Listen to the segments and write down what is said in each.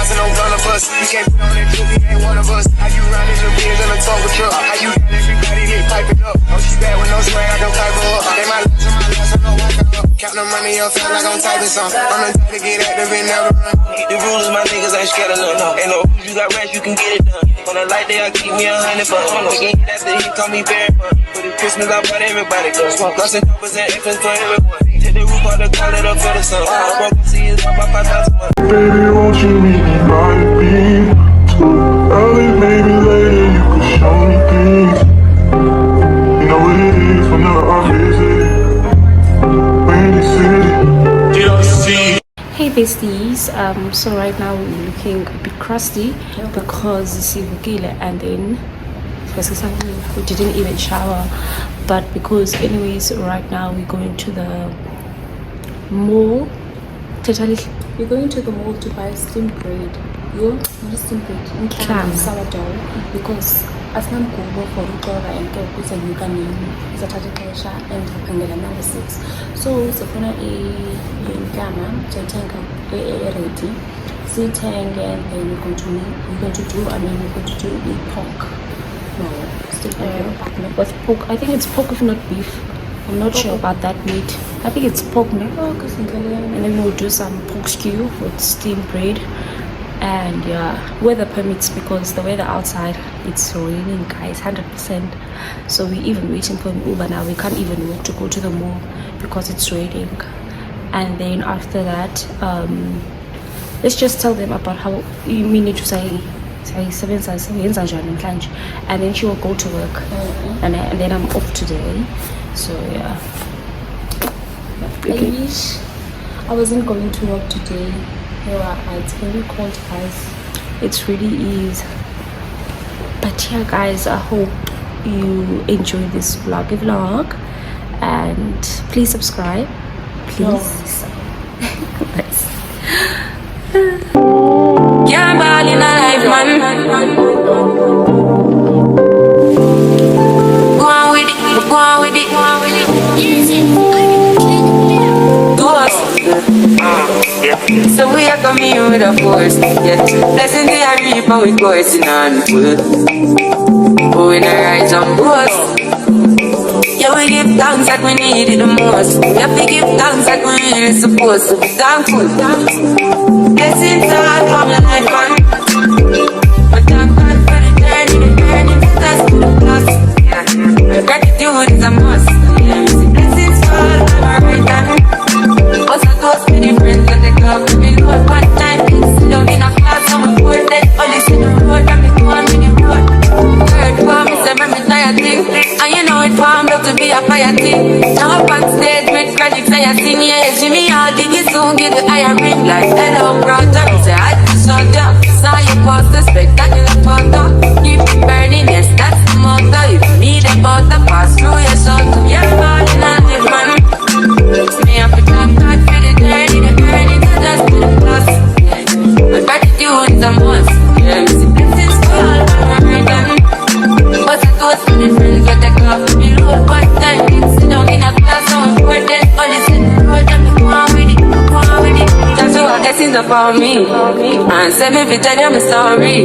house and I'm gonna bust. You can't put on that truth, you ain't one of us. How you riding the wheels in a Tonka truck? How you got everybody lit piping up? Oh, she bad with no swag, I can pipe her up. They my last and my last, I'm not walking up. Count the money up, feel like I'm typing some. I'm the type to get active and never run. The rules, my niggas ain't scared of none. Ain't no rules, you got rats, you can get it done. On a light day, I keep me 100 bucks. We can hit after he call me very fun. For the Christmas, I bought everybody clothes. Lost and covers and infants for everyone. Take the roof off the car, let up for the sun. I broke the see his up by 5,000 months. Baby, won't you meet me by the beat? Too early, maybe later, you can show me things. You know what it is when I'm busy. Windy City. Hey besties, so right now we're looking a bit crusty because sivukile and then we didn't even shower, but because anyways right now we're going to the mall. We're going to the mall to buy steamed bread. Not steamed bread, clam sourdough, because asinamgubo for uxoka and ke ukuze nyuka nini izathatha ixesha and ukhangela number 6, so sifuna inyama siyithenga ready siyithenge, and then we're going to do the pork. With pork, I think it's pork if not beef. I'm not sure about that meat. I think it's pork, no? And then we'll do some pork stew with steamed bread. And yeah, weather permits, because the weather outside, it's raining, guys, 100%. So we're even waiting for an Uber now. We can't even walk to go to the mall because it's raining. And then after that, let's just tell them about how you need to say, and then she will go to work. And then I'm off today. So yeah. I wish I wasn't going to work today. It's very cold, guys. It really is. But yeah, guys, I hope you enjoy this vlog, and please subscribe, please. Nice. Can't ball in a life, man. Go on with it, go on with it, go on with it. Do us. So we are coming in with a force, yeah. Blessing the reap and we coursing on full. But we not rise on boss. Yeah, we give thanks that we need it the most. We have to give thanks that we really supposed to be thankful. Blessings all from the life, man. But thank God for the journey that's to the plus. Yeah, gratitude is a must. Yeah, blessings all from our right hand. What's a toast to the friends that they come to me? Lord, one time, sit down in a class, I'm a poor dead. Only see the road, I'm the one with the road. Third form, it's a very tired thing. And you know it formed up to be a fire thing. Now up on stage with credits, I sing, yeah, Jimmy, I'll dig it soon, get the iron ring. Like, hello, brother, say, I just saw ya. Saw you post the spectacular photo. Keep it burning, yes, that's the motto. If you need a butter, pass through your soul. You're falling on it, man. Me up to thank God for the journey to just to the plus. But gratitude is a must. Yeah, me see blessings fall from my right. What's a toast to the friends with the club? Me road one time, sit down in a class, so important. Only sit the road and me go on with it, go on with it. Just so what blessings upon me, and say me fi tell you my story.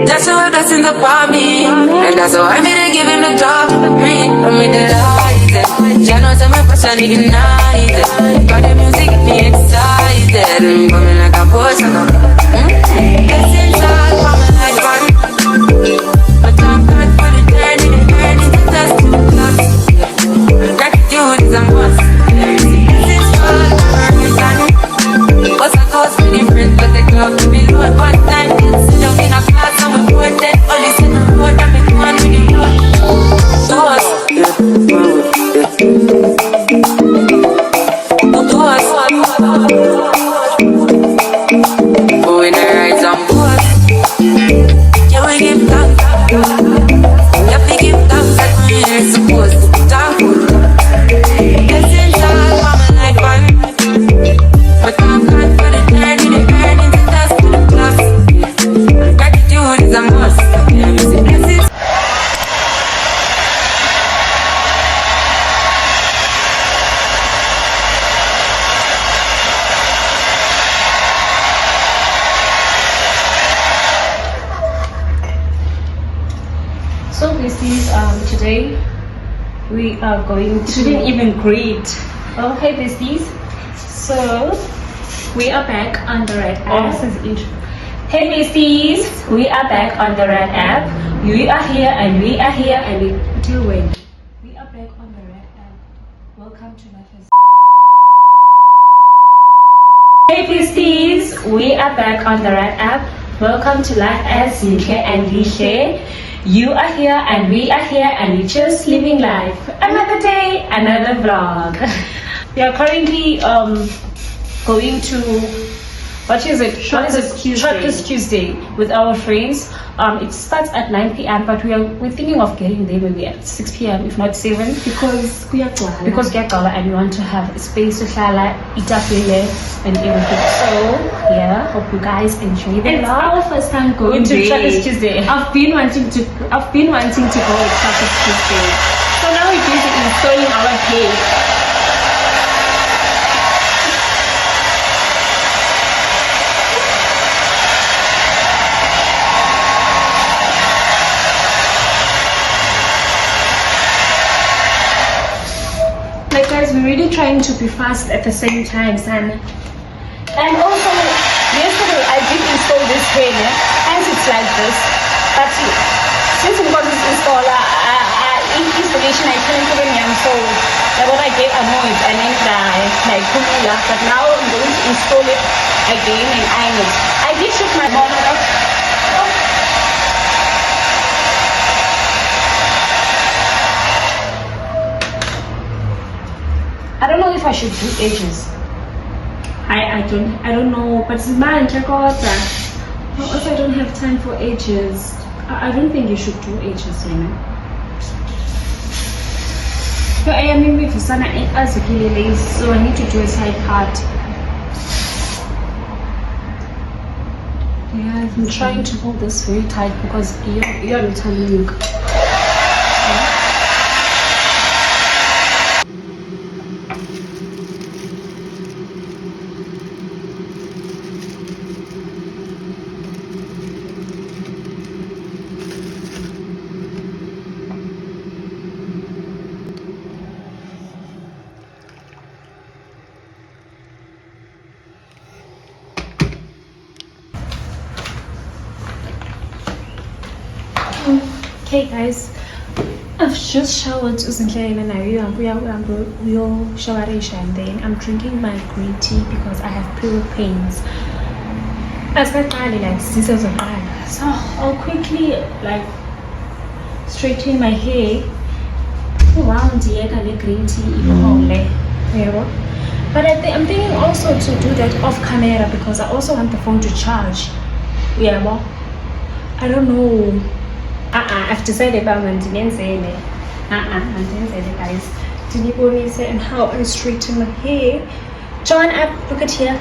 Just so what blessings upon me, and that's why me they give him the job for free. I'm with the light. You know some my passion ignited. Got the music get me excited. I'm coming like a potion. Blessings all from my life, man. But thank God for the journey to just to the plus. Gratitude is a must. Blessings all from my life, man. What's a toast to the friends that they club to me? Lord, one time, sit down in a class, I'm a poor dead. Only sit the road, I'm the one with the road. Do us, So besties, today we are going to... She didn't even greet. Oh, hey besties. So we are back on the red app. This is intro. Hey besties, we are back on the red app. We are here and we are here and we... Until when? We are back on the red app. Welcome to Lihle. Hey besties, we are back on the red app. Welcome to Lihle, Zintle and Lihle. You are here and we are here and we're just living life. Another day, another vlog. We are currently going to, what is it? Shortlist Tuesday with our friends. It starts at 9 p.m. but we're thinking of getting there maybe at 6 p.m. if not 7 because kuyagcwala and we want to have a space to hlala, itafile and everything. So yeah, hope you guys enjoy the It's our first time going to Shortlist Tuesday. I've been wanting to go at Shortlist Tuesday. So now we're busy installing our cake. Like guys, we're really trying to be fast at the same time, son. And also, yesterday I did install this hair, as it's like this. But since we got this installer, in installation I couldn't put it in, so that's what I get annoyed and then like but now I'm going to install it again and iron it. I did shoot my bonnet up. I don't know if I should do edges. I don't know, but it's man check out that. Also, I don't have time for edges. I don't think you should do edges, you know. So I am with Sana as a so I need to do a side part. Yeah, I'm trying to hold this very tight because you're not telling me. Okay guys, I've just showered and we'll shower and then I'm drinking my green tea because I have period pains. So I'll quickly like straighten my hair around the green tea. But I'm thinking also to do that off camera because I also want the phone to charge. Yeah, well, I don't know. I've decided about guys. And how I straighten my hair. Join up, look at here.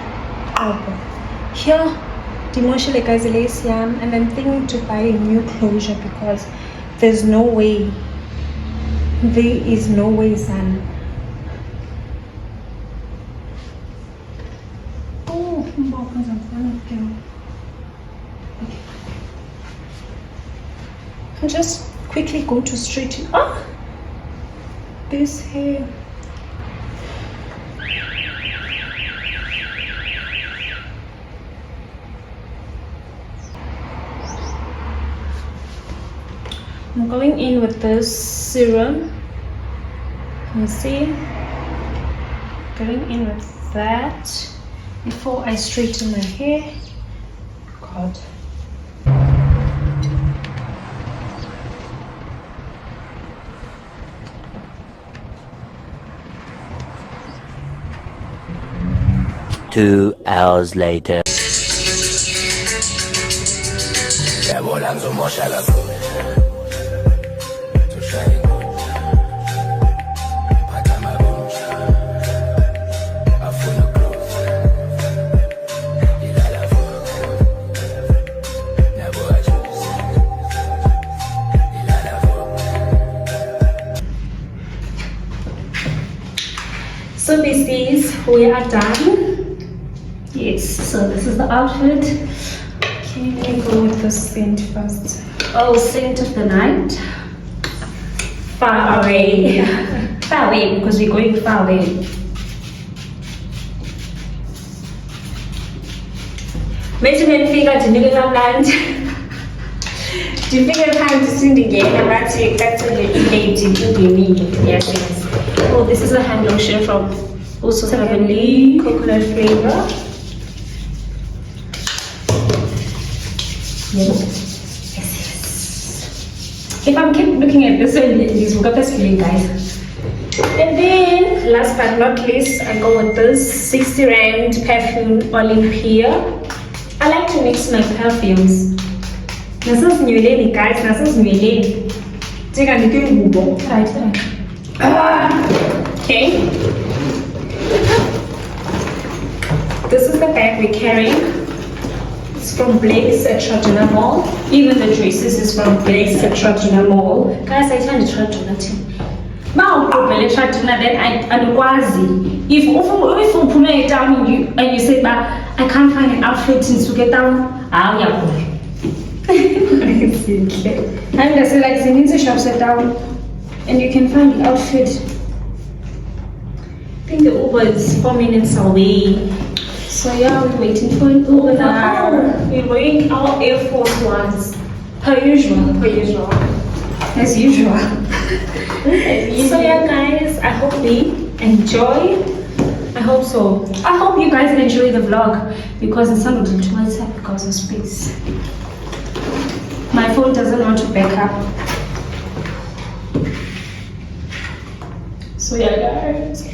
Here, the guys and I'm thinking to buy a new closure because there is no way, son. Oh, I'm just quickly going to straighten this hair. I'm going in with this serum. You see, going in with that before I straighten my hair. God. Two hours later. So besties, we are done. Yes, so this is the outfit. Okay, let me go with the scent first. Oh, scent of the night. far away. Far away because we're going far away. Measurement figure to nigga land. The figure time to sing again, and that's the Yes. Oh, this is a hand lotion from also Heavenly coconut flavor. Yes. If I'm keep looking at this one, this will get this feeling, guys. And then, last but not least, I go with this 60 Rand perfume Olympia. I like to mix my perfumes. Nasos nyweleni, guys. Nasos nyweleni. Take a little bubo. Right. Okay. This is the bag we're carrying. It's from Blake's at Trojana Mall. Even the dresses is from Blake's at Trojana Mall. Guys, I find the Trojana team. Then if you put it down and you say that I can't find an outfit to get down, and I say like the shop set down and you can find the outfit. I think the Uber is 4 minutes away. So yeah, we're waiting for an Uber now. We're wearing our Air Force Ones. Per usual. As usual. So yeah guys, I hope we enjoy. I hope so. I hope you guys enjoy the vlog because it's not a little too much time because of space. My phone doesn't want to back up. So yeah guys,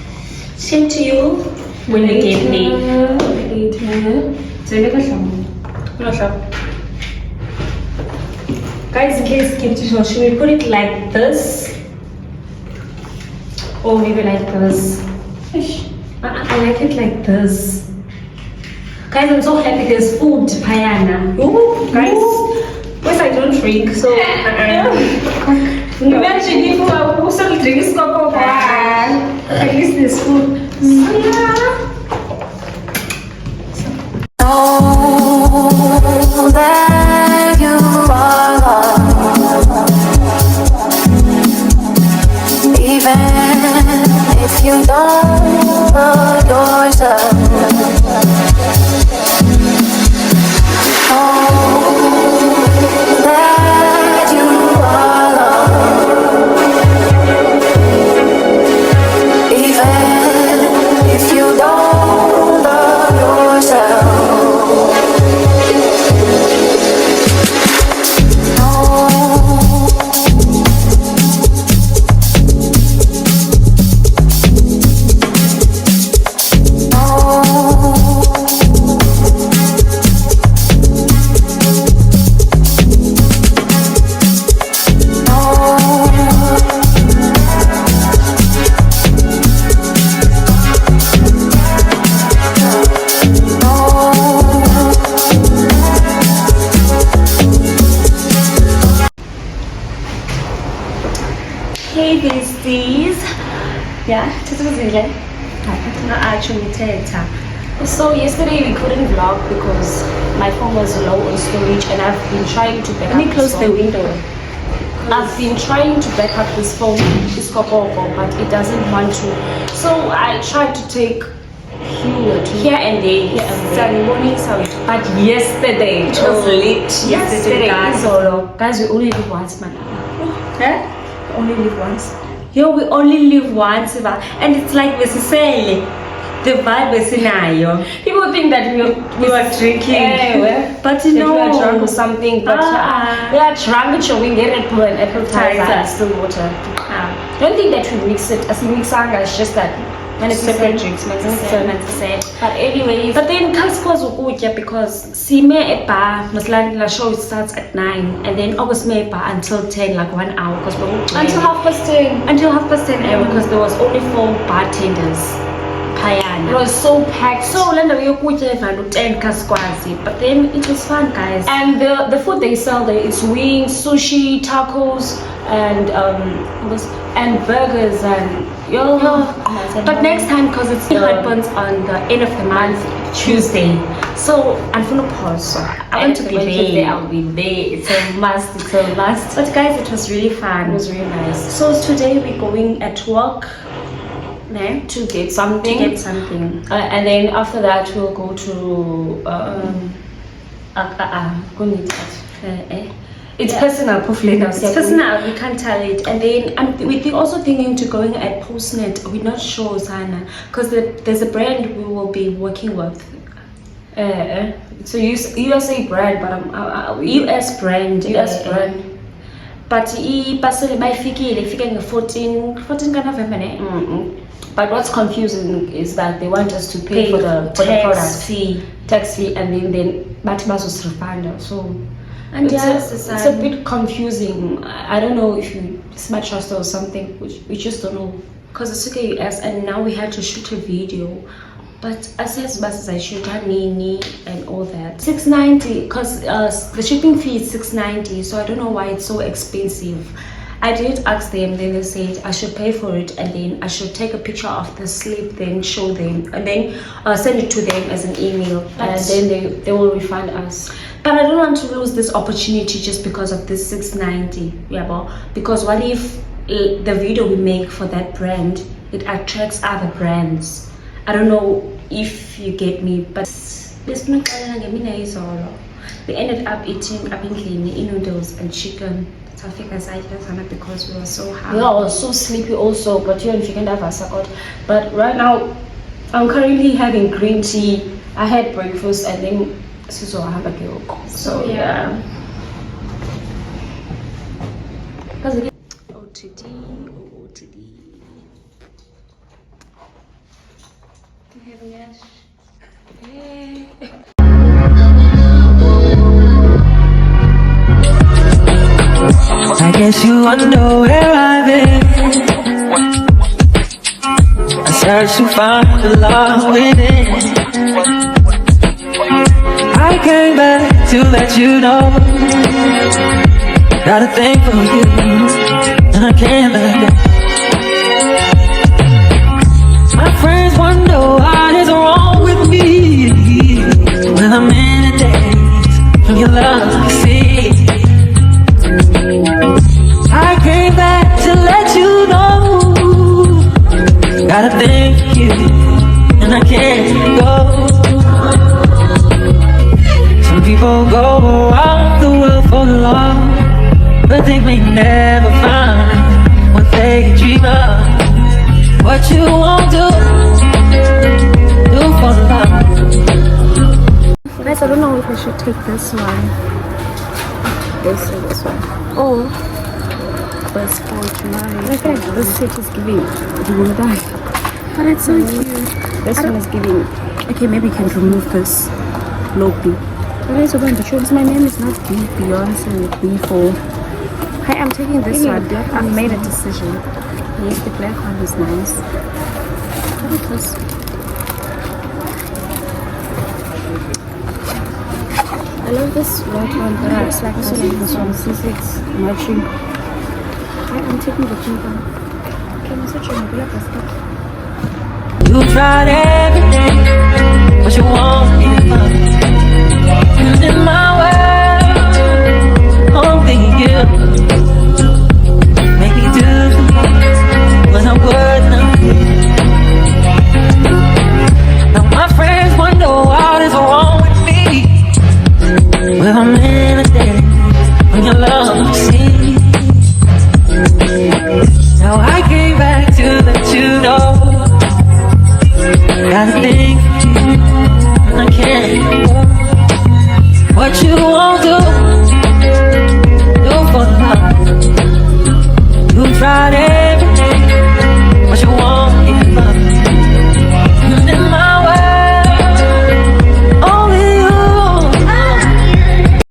same to you when you get me. Guys, in case keep to show, should we put it like this? Or maybe like this? I like it like this. Guys, I'm so happy there's food, Payana. Ooh, guys, because I don't drink, so imagine if I also drink so at least there's food. So yeah. Know that you are loved, even if you don't love yourself. Know that you are loved, even if you don't love yourself. Hey besties. Yeah, Zintle. Actually, so yesterday we couldn't vlog because my phone was low on storage and I've been trying to back up. Let me close the window. I've been trying to back up this phone, but it doesn't want to. So I tried to take here and there. But yesterday it was late. Yesterday, guys, we only live once, man. Huh? Only live once. Yo, we only live once, and it's like we say the vibe is in ayo. People think that we were drinking, but you know, we are drunk or something. But we are drunk, showing Red Bull and appetizer and still water. Don't think that we mix it. As we mix it's just that when it's separate drinks, but anyways, but then Kaskos ukutya because Sime at bar Muslan show starts at 9 and then August May bar until 10, like 1 hour because until 10:30 because there was only 4 bartenders. It was so packed. So Landa we ukutya even 10 Kaskwazi, but then it was fun, guys. And the food they sell there is wings, sushi, tacos, and burgers and but next time because it happens on the end of the month, Tuesday. So I'm gonna pause. I want to be there. I'll be there. It's a must. It's a must. But guys, it was really fun. It was really nice. So today we're going at work. To get something. And then after that we'll go to it's personal, it's personal, we can't tell it. And then we're also thinking to going at Postnet. We're not sure, Sana, because there's a brand we will be working with. It's a USA brand, but US brand. But personally, by figuring 14 November. But what's confusing is that they want us to pay for the tax fee, and then Batimas refund. So it's a bit confusing. I don't know if you smart trust or something, which we just don't know. Because it's okay US, and now we had to shoot a video. But as buses I shoot Nini and all that. $6.90 because the shipping fee is $6.90. So I don't know why it's so expensive. I did ask them, then they said I should pay for it, and then I should take a picture of the slip, then show them, and then send it to them as an email, and then they will refund us. But I don't want to lose this opportunity just because of this $6.90. Yeah, because what if the video we make for that brand, it attracts other brands? I don't know if you get me, but we ended up eating noodles and chicken. Because we were so hungry. Yeah, I was so sleepy also, but you can have a. But right now, I'm currently having green tea. I had breakfast and then so yeah. OTD. I guess you wonder where I've been. I search to find the love within. I came back to let you know got a thing for you, and I can't let go. My friends wonder what is wrong with me when I'm in the days from your love, you see. I came back to let you know gotta thank you, and I can't go. Some people go around the world for love, but they may never find what they dream of. What you won't do for love. Guys, I don't know if I should take this one. This one. Oh. Was for July. I feel like this set is giving but it's so cute. This one is giving. Okay, maybe you can remove this Loki. But it's going to choose. My name is not Beyonce B4. Hi, I'm taking this one. I've made a decision. Yes, the black one is nice. Look at this. I love this white one, but it's like this one since it's matching. I'm taking the pink one. Can I switch on the plastic? You tried everything, but you won't give up. Using my